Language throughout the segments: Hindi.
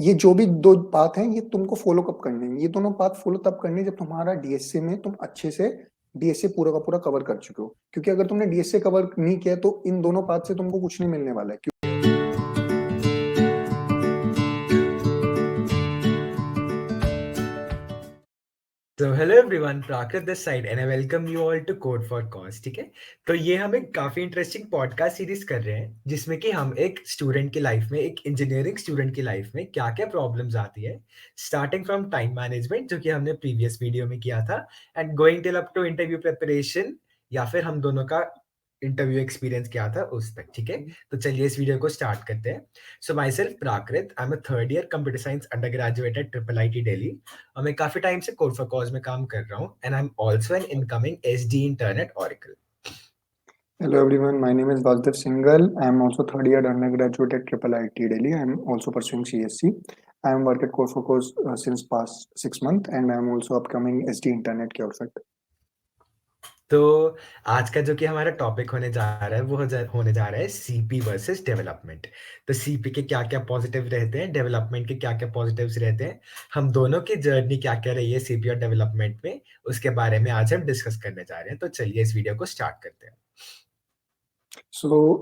ये जो भी 2 पाथ हैं, ये तुमको फ़ॉलो कब करने हैं? ये दोनों पाथ फ़ॉलो तब करने हैं जब तुम्हारा डीएसए में तुम अच्छे से डीएसए पूरा का पूरा कवर कर चुके हो। क्योंकि अगर तुमने डीएसए कवर नहीं किया तो इन दोनों पाथ से तुमको कुछ नहीं मिलने वाला है। तो hello everyone, Prakrit this side and I welcome you all to code for cause. ठीक है, तो ये हम एक काफी इंटरेस्टिंग पॉडकास्ट सीरीज कर रहे हैं जिसमें कि हम एक स्टूडेंट की लाइफ में, एक इंजीनियरिंग स्टूडेंट की लाइफ में क्या क्या प्रॉब्लम्स आती है, स्टार्टिंग फ्रॉम टाइम मैनेजमेंट जो कि हमने प्रीवियस वीडियो में किया था, and going till up to interview preparation, या फिर हम दोनों का इंटरव्यू एक्सपीरियंस क्या था उस तक। ठीक है, तो चलिए इस वीडियो को स्टार्ट करते हैं। So myself Prakrit, I am a third year computer science undergraduate at IIIT Delhi, और मैं काफी टाइम से कोड फॉर कॉज में काम कर रहा हूँ, and I am also an incoming SD intern eight Oracle. Hello everyone, my name is Vasudev Singhal. I am also third year undergraduate at IIIT Delhi. I am also pursuing CSC. I am working at Core for Course since past 6 months, and I am also upcoming SD intern at CureFit. तो आज का जो कि हमारा टॉपिक होने जा रहा है वो होने जा रहा है सीपी वर्सेस डेवलपमेंट। तो सीपी के क्या क्या पॉजिटिव रहते हैं, डेवलपमेंट के क्या क्या पॉजिटिव्स रहते हैं, हम दोनों की जर्नी क्या क्या रही है सीपी और डेवलपमेंट में, उसके बारे में आज हम डिस्कस करने जा रहे हैं। तो चलिए इस वीडियो को स्टार्ट करते हैं।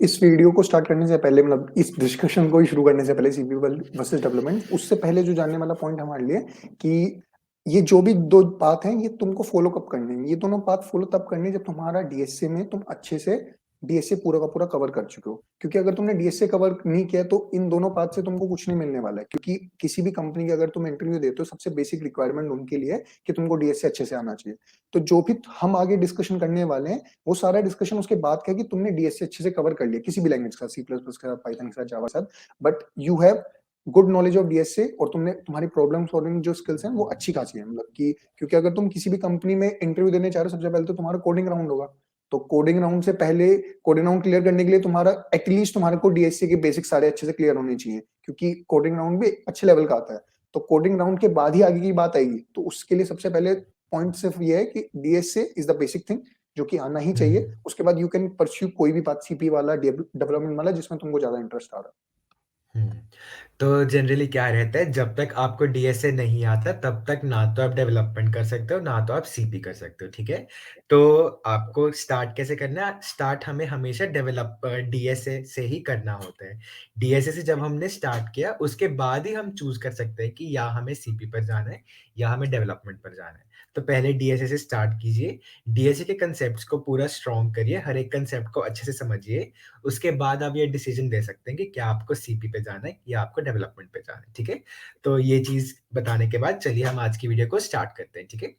इस वीडियो को स्टार्ट करने से पहले, मतलब इस डिस्कशन को ही शुरू करने से पहले, सीपी वर्सेस डेवलपमेंट, उससे पहले जो जानने वाला पॉइंट हमारे लिए कि ये जो भी 2 पाथ हैं, ये तुमको फ़ॉलो कब करने हैं? ये दोनों पाथ फ़ॉलो तब करने हैं जब तुम्हारा डीएसए में तुम अच्छे से डीएसए पूरा का पूरा कवर कर चुके हो। क्योंकि अगर तुमने डीएसए कवर नहीं किया तो इन दोनों पाथ से तुमको कुछ नहीं मिलने वाला है। क्योंकि किसी भी कंपनी की अगर तुम इंटरव्यू देते हो, सबसे बेसिक रिक्वायरमेंट उनके लिए है कि तुमको डीएसए अच्छे से आना चाहिए। तो जो भी हम आगे डिस्कशन करने वाले हैं, वो सारा डिस्कशन उसके बाद का है कि तुमने डीएसए अच्छे से कवर कर लिया किसी भी लैंग्वेज का, सी प्लस प्लस के साथ, पाइथन के साथ, जावा के साथ, but you have good knowledge of DSA, और तुमने तुम्हारी प्रॉब्लम सॉल्विंग जो स्किल्स हैं वो अच्छी खासी है। मतलब कि क्योंकि अगर तुम किसी भी कंपनी में इंटरव्यू देने चाह रहे हो, सबसे पहले तो तुम्हारा कोडिंग राउंड होगा। तो कोडिंग राउंड से पहले, कोडिंग राउंड क्लियर करने के लिए तुम्हारा एटलीस्ट तुम्हारे को डीएसए के बेसिक सारे अच्छे से क्लियर होने चाहिए, क्योंकि कोडिंग राउंड भी अच्छे लेवल का आता है। तो कोडिंग राउंड के बाद ही आगे की बात आएगी। तो उसके लिए सबसे पहले पॉइंट सिर्फ ये है कि DSA is the basic thing जो कि आना ही चाहिए। उसके बाद यू कैन परस्यू कोई भी पाथ, सीपी वाला, डेवलपमेंट वाला, जिसमें तुमको ज्यादा इंटरेस्ट आ रहा है। हम्म, तो जनरली क्या रहता है, जब तक आपको डीएसए नहीं आता तब तक ना तो आप डेवलपमेंट कर सकते हो ना तो आप सीपी कर सकते हो। ठीक है, तो आपको स्टार्ट कैसे करना है? स्टार्ट हमें हमेशा डीएसए से ही करना होता है। डीएसए से जब हमने स्टार्ट किया उसके बाद ही हम चूज कर सकते हैं कि या हमें सीपी पर जाना है या हमें डेवलपमेंट पर जाना है। तो पहले डीएसए से स्टार्ट कीजिए, डीएसए के कंसेप्ट को पूरा स्ट्रॉन्ग करिए, हर एक कंसेप्ट को अच्छे से समझिए। उसके बाद आप ये डिसीजन दे सकते हैं कि क्या आपको सीपी पे जाना है या आपको डेवलपमेंट पे जाना है। ठीक है, तो ये चीज बताने के बाद चलिए हम आज की वीडियो को स्टार्ट करते हैं। ठीक है,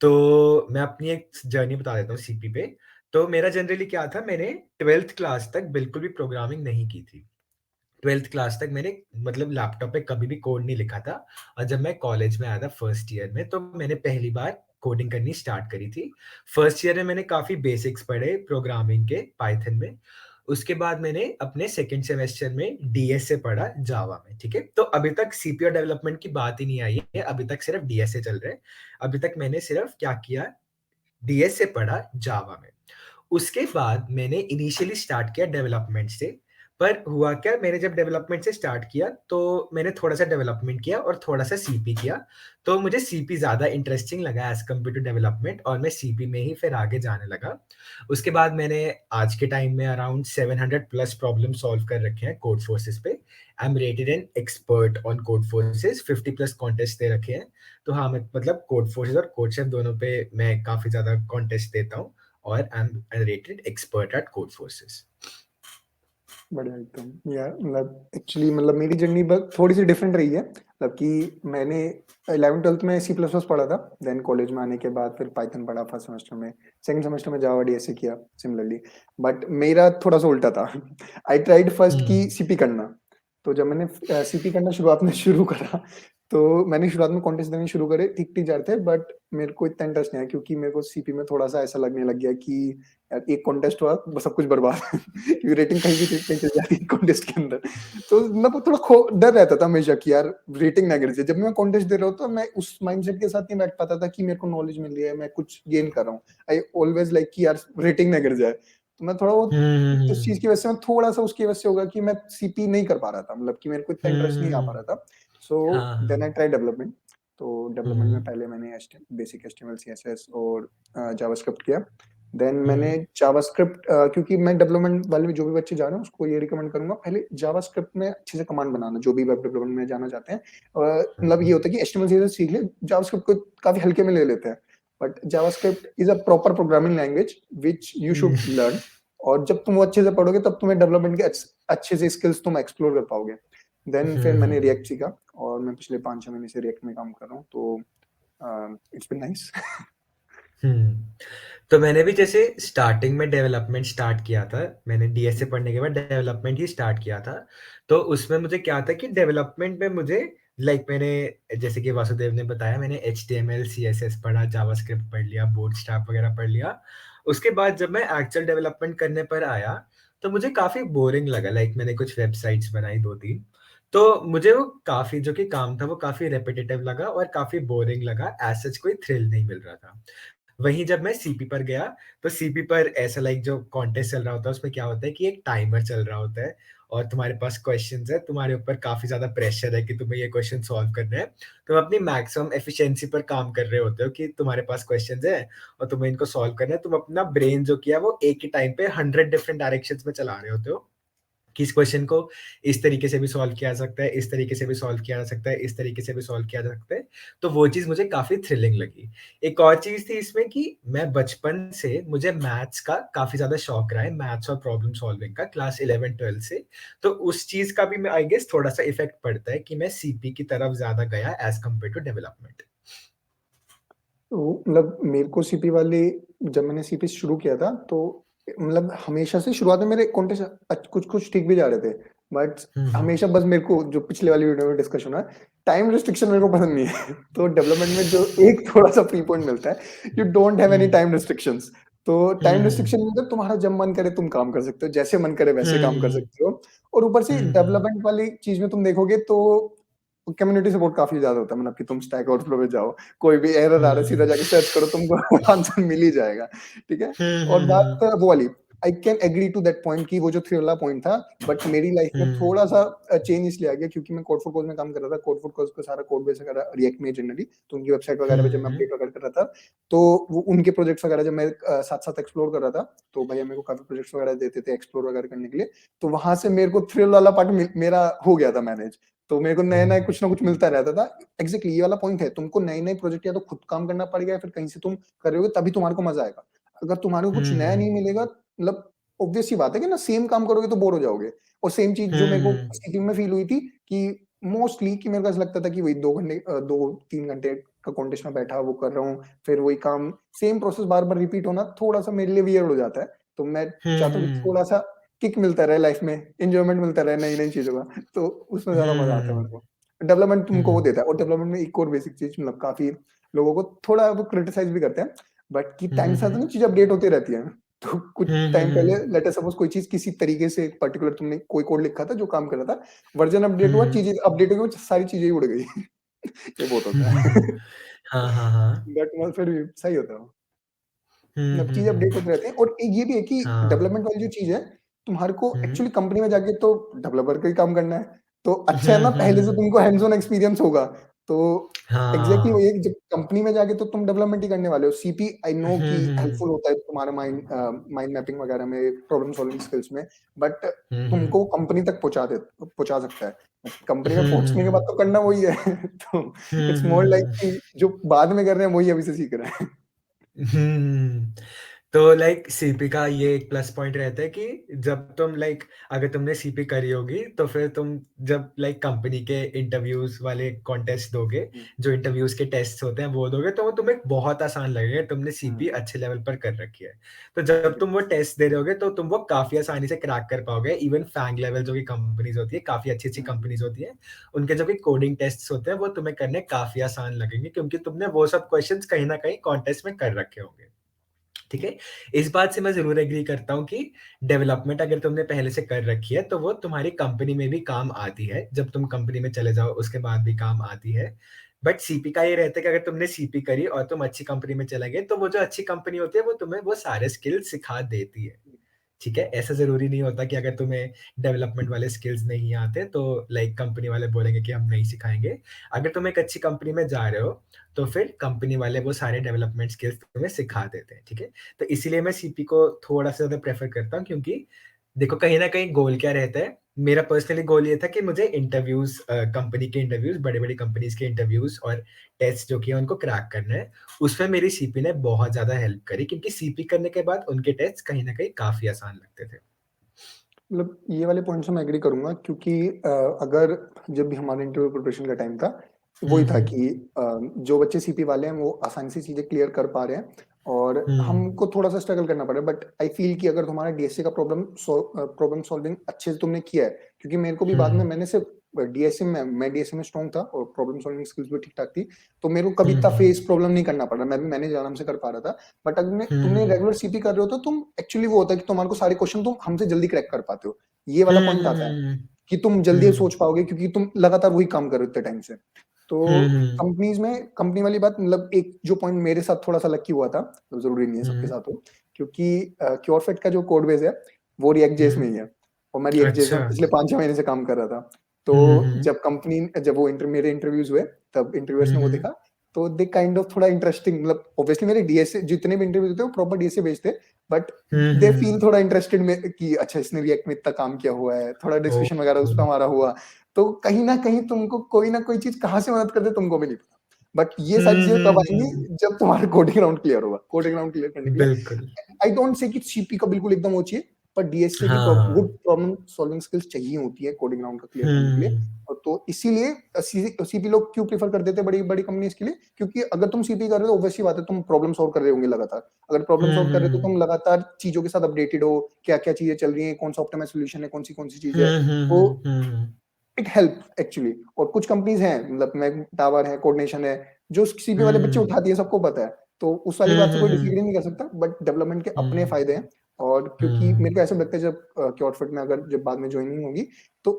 तो मैं अपनी एक जर्नी बता देता हूँ सीपी पे। तो मेरा जनरली क्या था, मैंने 12th क्लास तक बिल्कुल भी प्रोग्रामिंग नहीं की थी। 12th क्लास तक मैंने मतलब लैपटॉप पे कभी भी कोड नहीं लिखा था, और जब मैं कॉलेज में आया था फर्स्ट ईयर में तो मैंने पहली बार कोडिंग करनी स्टार्ट करी थी। फर्स्ट ईयर में मैंने काफी बेसिक्स पढ़े प्रोग्रामिंग के पाइथन में। उसके बाद मैंने अपने सेकंड सेमेस्टर में डीएसए पढ़ा जावा में। ठीक है, तो अभी तक सीपी और डेवलपमेंट की बात ही नहीं आई है, अभी तक सिर्फ डीएसए चल रहा है। अभी तक मैंने सिर्फ क्या किया, डीएसए पढ़ा जावा में। उसके बाद मैंने इनिशियली स्टार्ट किया डेवलपमेंट से। पर हुआ क्या, मैंने जब डेवलपमेंट से स्टार्ट किया तो मैंने थोड़ा सा डेवलपमेंट किया और थोड़ा सा सीपी किया। तो मुझे सीपी ज़्यादा इंटरेस्टिंग लगा एज कम्पेयर टू डेवलपमेंट, और मैं सीपी में ही फिर आगे जाने लगा। उसके बाद मैंने आज के टाइम में अराउंड 700 प्लस प्रॉब्लम सॉल्व कर रखे हैं कोड फोर्सेस पे। I am rated an expert on Codeforces, 50 plus contest दे रखे हैं। तो हाँ, मैं मतलब कोड फोर्सेस और कोड शेफ दोनों पे मैं काफ़ी ज़्यादा कॉन्टेस्ट देता हूँ, और I am rated expert at Codeforces. बढ़िया एकदम यार। मतलब एक्चुअली, मतलब मेरी जर्नी बस थोड़ी सी डिफरेंट रही है। मतलब कि मैंने 11th-12th में सी प्लस प्लस पढ़ा था, देन कॉलेज में आने के बाद फिर पाइथन पढ़ा फर्स्ट सेमेस्टर में, सेकंड सेमेस्टर में जावा डीएसए किया सिमिलरली। बट मेरा थोड़ा सा उल्टा था। आई ट्राइड फर्स्ट की सीपी करना। तो जब मैंने सीपी करना शुरुआत में शुरू करा, तो मैंने शुरुआत में कॉन्टेस्ट देने शुरू करे, ठीक ठीक जा रहे थे, बट मेरे को इतना इंटरेस्ट नहीं आया, क्योंकि मेरे को सीपी में थोड़ा सा ऐसा लगने लग गया कि यार एक कॉन्टेस्ट हुआ बस सब कुछ बर्बाद। क्योंकि रेटिंग कहीं भी कहीं चली जाती है कॉन्टेस्ट के अंदर। तो मैं थोड़ा डर रहता था हमेशा कि यार रेटिंग ना गिर जाए। जब मैं कॉन्टेस्ट दे रहा हूँ तो मैं उस माइंडसेट के साथ नहीं बैठ पाता था कि मेरे को नॉलेज मिल रही है, मैं कुछ गेन कर रहा हूँ। आई ऑलवेज लाइक कि यार रेटिंग ना गिर जाए। तो मैं थोड़ा हुँ, वो हुँ, उस चीज़ की हुँ। वजह से मैं थोड़ा-सा उसकी वजह से होगा कि मैं सीपी नहीं कर पा रहा था, मतलब कि मेरे को इतना हुँ, इंटरेस्ट नहीं हुँ, आ पा हुँ। रहा था। सो हाँ, देन आई हाँ। Try development. तो हुँ, डेवलपमेंट में हुँ। पहले मैंने बेसिक एचटीएमएल, सीएसएस और जावास्क्रिप्ट किया। देन हुँ, मैंने हुँ। जावास्क्रिप्ट क्योंकि मैं डेवलपमेंट वाले जो भी बच्चे जा रहे हैं उसको ये रिकमेंड करूँगा, पहले जावास्क्रिप्ट में अच्छे से कमांड बनाना, जो भी वेब डेवलपमेंट में जाना चाहते हैं। हुँ, मतलब ये हुँ। होता है कि एचटीएमएल, सीएसएस सीख ले, जावास्क्रिप्ट को काफ़ी हल्के में ले लेते हैं। But JavaScript is a proper programming language which you hmm. Should learn. और जब तुम वो अच्छे से पढ़ोगे तब तुम्हें डेवलपमेंट के अच्छे से स्किल्स तुम एक्सप्लोर कर पाओगे। देन हुँ, फिर मैंने हुँ। रिएक्ट सीखा और मैं पिछले 5-6 महीने से रिएक्ट में काम कर रहा हूँ, तो इट्स बीन नाइस। हुँ। तो मैंने भी जैसे स्टार्टिंग में डेवलपमेंट स्टार्ट किया था। मैंने डीएसए पढ़ने के बाद डेवलपमेंट ही स्टार्ट किया था। तो उसमें मुझे क्या था कि डेवलपमेंट में मुझे मैंने जैसे कि वासुदेव ने बताया मैंने एचटीएमएल, सीएसएस पढ़ा, जावास्क्रिप्ट पढ़ लिया, बूटस्ट्रैप वगैरह पढ़ लिया। उसके बाद जब मैं एक्चुअल डेवलपमेंट करने पर आया, तो मुझे काफ़ी बोरिंग लगा मैंने कुछ वेबसाइट्स बनाई 2-3 तो मुझे वो काफ़ी जो कि काम था वो काफ़ी रिपिटिटिव लगा और काफ़ी बोरिंग लगा, एज़ सच कोई थ्रिल नहीं मिल रहा था। वहीं जब मैं सीपी पर गया, तो सीपी पर ऐसा जो कॉन्टेस्ट चल रहा होता है, उसमें क्या होता है कि एक टाइमर चल रहा होता है और तुम्हारे पास क्वेश्चन्स हैं, तुम्हारे ऊपर काफ़ी ज़्यादा प्रेशर है कि तुम्हें ये क्वेश्चन सॉल्व करने हैं। तुम अपनी मैक्सिमम एफिशिएंसी पर काम कर रहे होते हो कि तुम्हारे पास क्वेश्चन्स हैं और तुम्हें इनको सॉल्व करना है। तुम अपना ब्रेन जो किया वो एक ही टाइम पे 100 डिफरेंट डायरेक्शंस में चला रहे होते हो। कि इस क्वेश्चन को इस तरीके से भी सॉल्व किया जा सकता है, इस तरीके से भी सॉल्व किया जा सकता है, इस तरीके से भी सॉल्व किया जा सकता है। तो वो चीज़ मुझे काफ़ी थ्रिलिंग लगी। एक और चीज़ थी इसमें कि मैं बचपन से मुझे मैथ्स का काफ़ी ज़्यादा शौक रहा है, मैथ्स और प्रॉब्लम सॉल्विंग का क्लास 11-12 से। तो उस चीज़ का भी मैं आई गेस थोड़ा-सा इफ़ेक्ट पड़ता है कि मैं सीपी की तरफ ज़्यादा गया एज़ कम्पेयर टू डेवलपमेंट। तो मतलब मेरे को सीपी वाले, जब मैंने सीपी शुरू किया था तो मतलब हमेशा से शुरुआत में मेरे कॉन्टेस्ट कुछ-कुछ ठीक भी जा रहे थे। बट हुँ, हुँ। हमेशा बस मेरे को जो पिछले वाली वीडियो में डिस्कशन हुआ, टाइम रिस्ट्रिक्शन मेरे को पसंद नहीं है। तो डेवलपमेंट में जो एक थोड़ा-सा फ्री पॉइंट मिलता है, you don't have any hmm. Time restrictions. तो हुँ, टाइम रिस्ट्रिक्शन हुँ। मतलब तुम्हारा जब मन करे तुम काम कर सकते हो, जैसे मन करे वैसे काम कर हुँ, सकते हो। और ऊपर से हुँ, हुँ। डेवलपमेंट वाली चीज़ में तुम देखोगे तो कम्युनिटी सपोर्ट काफ़ी ज़्यादा होता है, मतलब कि तुम स्टैक ओवरफ्लो में जाओ, कोई भी एरर आ रहा है सीधा हुँ। जाके सर्च करो, तुमको आंसर मिल ही जाएगा, ठीक है? हुँ, और हुँ, बात हुँ। वो वाली, I can agree to that point कि वो जो थ्रिल वाला पॉइंट था, बट मेरी लाइफ में हुँ। थोड़ा-सा चेंज इसलिए आ गया क्योंकि मैं कोड फॉर कोड में काम कर रहा था। कोड फॉर कोड का सारा कोड बेस वगैरह रिएक्ट में जनरली, तो उनकी वेबसाइट हुँ, वगैरह पे जब मैं हुँ। अपडेट वगैरह कर रहा था, तो वो उनके प्रोजेक्ट्स वगैरह जब मैं साथ-साथ एक्सप्लोर कर रहा था, तो भैया मेरे को काफ़ी प्रोजेक्ट्स वगैरह देते थे एक्सप्लोर वगैरह करने के लिए। तो वहाँ से मेरे को थ्रिल वाला पार्ट मेरा हो गया था मैनेज। तो मेरे को नया-नया हुँ। कुछ ना कुछ मिलता रहता था। एग्ज़ैक्टली ये वाला पॉइंट है, तुमको नए-नए प्रोजेक्ट या तो खुद काम करना पड़ेगा या फिर कहीं से तुम कर रहे हो तभी तुम्हारे को मज़ा आएगा। अगर तुम्हारे को कुछ नया नहीं हुँ। मिलेगा, मतलब ऑब्वियस सी बात है कि ना सेम काम करोगे तो बोर हो जाओगे। और सेम चीज़ जो मेरे को हुँ। सीपी में फ़ील हुई थी कि मोस्टली कि मेरे को ऐसा लगता था कि वही 2-3 घंटे का कॉन्टेस्ट में बैठा वो कर रहा हूँ, फिर वही काम, सेम प्रोसेस बार-बार रिपीट होना थोड़ा-सा मेरे लिए वियर्ड हो जाता है। तो मैं हुँ, चाहता हूँ कि हुँ। थोड़ा-सा किक मिलता रहे लाइफ़ में, एन्जॉयमेंट मिलता रहे नई-नई चीज़ों का, तो उसमें ज़्यादा मज़ा आता है मेरे हुँ। को। डेवलपमेंट तुमको वो हुँ। देता है और डेवलपमेंट में एक और बेसिक चीज़, मतलब काफ़ी लोगों को थोड़ा वो क्रिटिसाइज़ भी करते हैं, बट कि हुँ, टाइम हुँ, के साथ ना हुँ। चीज़ें अपडेट होती रहती हैं। तो कुछ हुँ, हुँ, टाइम पहले हुँ। लेट अस सपोज़ कोई चीज़ किसी तरीके से पर्टिकुलर तुमने कोई कोड लिखा था जो काम कर रहा था, वर्ज़न अपडेट हुआ, हुँ। चीज़ें अपडेट हो गई, वो सारी चीज़ें ही उड़ गई। ये बहुत होता है। हाँ, हाँ, हाँ। बट मतलब फिर भी सही होता है वो। हुँ, मतलब हुँ, चीज़ें अपडेट हुँ। होते रहते हैं और एक ये भी है कि हाँ। डेवलपमेंट वाली जो चीज़ है, तुम्हारे को हुँ। एक्चुअली कंपनी में जाके तो डेवलपर का ही काम करना है। तो अच्छा है हुँ, ना, हुँ, पहले से हुँ। तुमको हैंड्स ऑन एक्सपीरियंस होगा। तो एग्ज़ैक्टली वही हाँ। है कि जब कंपनी में जाके तो तुम डेवलपमेंट ही करने वाले हो। सीपी आई नो हुँ, कि हुँ। हेल्पफुल होता है तुम्हारा माइंड मैपिंग वगैरह में, प्रॉब्लम सॉल्विंग स्किल्स में, बट हुँ, हुँ। तुमको कंपनी तक पहुँचा सकता है। कंपनी में हुँ, हुँ, पहुँचने के बाद हुँ। तो करना वही है। तो हुँ, इट्स हुँ, मोर लाइक हुँ। कि जो बाद में कर रहे हैं वही अभी से सीख रहे हैं। हुँ। तो सीपी का ये एक प्लस पॉइंट रहता है कि जब तुम अगर तुमने सीपी करी होगी तो फिर तुम जब कंपनी के इंटरव्यूज़ वाले कॉन्टेस्ट दोगे, हुँ, जो इंटरव्यूज़ के टेस्ट्स होते हैं वो दोगे तो वो तुम्हें बहुत आसान लगेगा, तुमने सीपी हुँ, अच्छे लेवल पर कर रखी है। तो जब तुम वो टेस्ट दे रहे होगे तो तुम वो काफ़ी आसानी से क्रैक कर पाओगे। इवन फैंग लेवल जो भी कंपनीज़ होती है, काफ़ी अच्छी-अच्छी हुँ, कंपनीज़ होती हैं, उनके जो भी कोडिंग टेस्ट्स होते हैं वो तुम्हें करने काफ़ी आसान लगेंगे क्योंकि तुमने वो सब क्वेश्चंस कहीं न कहीं कॉन्टेस्ट में कर रखे होंगे। ठीक है? इस बात से मैं ज़रूर एग्री करता हूँ कि डेवलपमेंट अगर तुमने पहले से कर रखी है, तो वो तुम्हारी कंपनी में भी काम आती है। जब तुम कंपनी में चले जाओ, उसके बाद भी काम आती है। बट सीपी का ये रहता है कि अगर तुमने सीपी करी और तुम अच्छी कंपनी में चले गए, तो वो जो अच्छी कंपनी होती है, वो तुम्हें वो सारे स्किल्स सिखा देती है। ठीक है? ऐसा ज़रूरी नहीं होता कि अगर तुम्हें डेवलपमेंट वाले स्किल्स नहीं आते तो लाइक कंपनी वाले बोलेंगे कि हम नहीं सिखाएँगे। अगर तुम एक अच्छी कंपनी में जा रहे हो, तो फिर कंपनी वाले वो सारे डेवलपमेंट स्किल्स तुम्हें सिखा देते हैं, ठीक है? तो इसीलिए मैं सीपी को थोड़ा-सा ज़्यादा प्रेफ़र करता हूँ क्योंकि देखो कहीं न कहीं गोल क्या रहता है, मेरा पर्सनली गोल ये था कि मुझे इंटरव्यूज़ कंपनी के इंटरव्यूज़, बड़ी-बड़ी कंपनीज़ के इंटरव्यूज़ और टेस्ट जो कि है उनको क्रैक करना है। उसमें मेरी सीपी ने बहुत ज़्यादा हेल्प करी क्योंकि सीपी करने के बाद उनके टेस्ट कहीं न कहीं काफ़ी आसान लगते थे। मतलब ये वाले पॉइंट से मैं एग्री करूँगा क्योंकि अगर जब भी हमारे इंटरव्यू प्रिपरेशन का टाइम था, हुँ, वही था हुँ। कि जो बच्चे सीपी वाले हैं वो आसानी से चीज़ें क्लियर कर पा रहे हैं और हुँ, हमको थोड़ा-सा स्ट्रगल करना पड़ रहा है। बट आई फ़ील कि अगर तुम्हारा डीएसए का प्रॉब्लम सॉल्विंग अच्छे से तुमने किया है, क्योंकि मेरे को भी बाद में हुँ, मैंने सिर्फ डीएसए में मैं डीएसए में स्ट्रॉन्ग था और प्रॉब्लम सॉल्विंग स्किल्स भी ठीक-ठाक थी, तो मेरे को कभी हुँ, इतना हुँ, फेस प्रॉब्लम नहीं करना पड़ रहा। मैं भी मैनेज आराम से कर पा रहा था। बट अगर तुमने हुँ, रेगुलर सीपी कर रहे हो तो तुम एक्चुअली वो होता है कि तुम्हारे को सारे क्वेश्चन तुम हमसे जल्दी क्रैक कर पाते हो। ये वाला हुँ, पॉइंट हुँ, आता है हुँ, कि तुम जल्दी हुँ, सोच पाओगे क्योंकि तुम लगातार वही काम कर रहे हो इतने टाइम से। तो हुँ, हुँ, कंपनीज़ में कंपनी वाली बात मतलब एक जो पॉइंट मेरे साथ थोड़ा-सा लकी हुआ था, तो ज़रूरी नहीं है सबके हुँ, साथ हो, क्योंकि क्योरफिट का जो कोड बेस है, वो रिएक्ट जेएस में हुँ, ही है और मैं रिएक्ट जेएस में अच्छा। पिछले 5-6 महीने से काम कर रहा था। हुँ, तो हुँ, जब वो मेरे इंटरव्यूज़ हुए, तब इंटरव्यूअर्स हुँ, ने वो हुँ, देखा, तो दे काइंड ऑफ थोड़ा इंटरेस्टिंग मतलब ऑब्वियसली मेरे डीएसए जितने भी इंटरव्यूज़ थे, वो प्रॉपर डीएसए बेस्ड थे, बट हुँ, दे फील हुँ, थोड़ा इंटरेस्टेड में कि अच्छा इसने रिएक्ट में इतना काम किया हुआ है, थोड़ा डिस्कशन वगैरह उस पे ओह! हमारा हुआ। तो कहीं न कहीं तुमको कोई न कोई चीज़ कहाँ से मदद कर दे तुमको भी नहीं पता। बट ये सारी हुँ, चीज़ें हुँ, तब आएँगी हुँ, जब तुम्हारा कोडिंग राउंड क्लियर होगा। कोडिंग राउंड क्लियर करने के लिए बिल्कुल। आई डोंट से कि सीपी का बिल्कुल एकदम वो चाहिए, पर डीएसए की हाँ, गुड हाँ। प्रॉब्लम सॉल्विंग स्किल्स चाहिए होती है कोडिंग राउंड को क्लियर करने के लिए। हुँ, और तो इसीलिए सीपी लोग क्यों प्रेफर कर देते हैं बड़ी-बड़ी कंपनीज़ के लिए? क्योंकि अगर तुम सीपी कर रहे हो ऑब्वियस सी बात है तुम प्रॉब्लम सॉल्व कर रहे होंगे लगातार। अगर प्रॉब्लम हुँ, सॉल्व कर रहे हो तो हुँ, तुम लगातार चीज़ों के साथ अपडेटेड हो, क्या-क्या चीज़ें चल रही हैं, कौन-सा ऑप्टिमाइज़ सॉल्यूशन है, कौन-सी-कौन सी चीज़ है। हुँ, हुँ, तो हुँ, हुँ, इट हेल्प एक्चुअली। और कुछ कंपनीज़ हैं मतलब टावर है, कोऑर्डिनेशन है, जो सीपी वाले बच्चे हुँ, उठाती है सबको पता है। तो उस वाली हुँ, बात से हुँ, कोई हुँ, डिसएग्री नहीं कर सकता बट डेवलपमेंट के अपने हुँ, फ़ायदे हैं। और क्योंकि हुँ। मेरे को ऐसा लगता है जब क्योरफिट में अगर जब बाद में जॉइनिंग होगी तो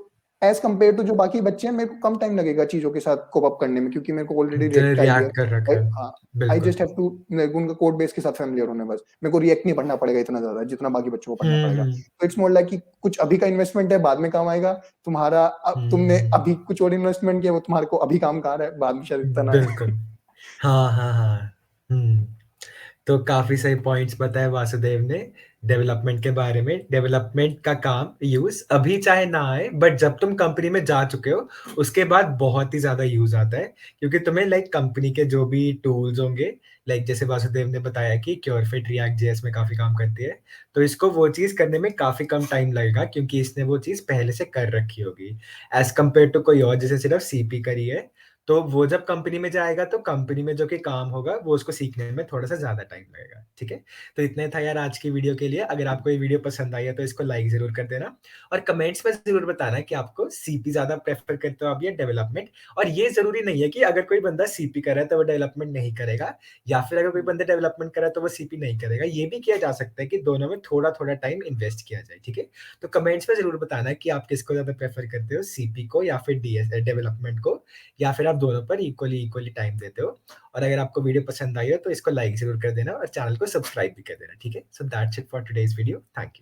एज़ कंपेयर टू जो बाकी बच्चे हैं मेरे को कम टाइम लगेगा चीज़ों के साथ कोप अप करने में क्योंकि मेरे को ऑलरेडी ज रिएक्ट का आइडिया रिएक्ट कर रखा है। है। हाँ, आई बिल्कुल। जस्ट हैव टू मेरे को उनका कोड बेस के साथ फ़ैमिलियर होना है बस। मेरे को रिएक्ट नहीं पढ़ना पड़ेगा इतना ज़्यादा जितना बाकी बच्चों को पढ़ना हुँ, पड़ेगा। हुँ, तो इट्स मोर लाइक कि कुछ अभी का इन्वेस्टमेंट है बाद में काम आएगा। तुम्हारा तुमने हुँ, अभी कुछ और इन्वेस्टमेंट किया वो तुम्हारे को अभी काम का आ रहा है, बाद में शायद इतना ना आए। बिल्कुल। हाँ, हाँ, हाँ। हुँ। तो काफ़ी सही पॉइंट्स बताए वासुदेव ने डेवलपमेंट के बारे में। डेवलपमेंट का काम यूज़ अभी चाहे ना आए बट जब तुम कंपनी में जा चुके हो, उसके बाद बहुत ही ज़्यादा यूज़ आता है। क्योंकि तुम्हें लाइक कंपनी के जो भी टूल्स होंगे, लाइक जैसे वासुदेव ने बताया कि क्योरफिट रिएक्ट जेएस में काफ़ी काम करती है। तो इसको वो चीज़ करने में काफ़ी कम टाइम लगेगा क्योंकि इसने वो चीज़ पहले से कर रखी होगी। एज़ कम्पेयर टू कोई और जिसने सिर्फ़ सीपी करी है, तो वो जब कंपनी में जाएगा तो कंपनी में जो कि काम होगा वो उसको सीखने में थोड़ा-सा ज़्यादा टाइम लगेगा, ठीक है? तो इतना ही था यार आज की वीडियो के लिए। अगर आपको ये वीडियो पसंद आई है तो इसको लाइक ज़रूर कर देना और कमेंट्स में ज़रूर बताना कि आपको सीपी ज़्यादा प्रेफ़र करते हो आप या डेवलपमेंट। और ये ज़रूरी नहीं है कि अगर कोई बंदा सीपी कर रहा है तो वो डेवलपमेंट नहीं करेगा या फिर अगर कोई बंदा डेवलपमेंट कर रहा है तो वो सीपी नहीं करेगा। ये भी किया जा सकता है कि दोनों में थोड़ा-थोड़ा टाइम इन्वेस्ट किया जाए, ठीक है? तो कमेंट्स में ज़रूर बताना कि आप किसको ज़्यादा प्रेफ़र करते हो सीपी को या फिर डेवलपमेंट को या फिर आप दोनों पर इक्वली इक्वली टाइम देते हो। और अगर आपको वीडियो पसंद आई हो तो इसको लाइक ज़रूर कर देना और चैनल को सब्सक्राइब भी कर देना, ठीक है? So that's it for today's video. Thank you.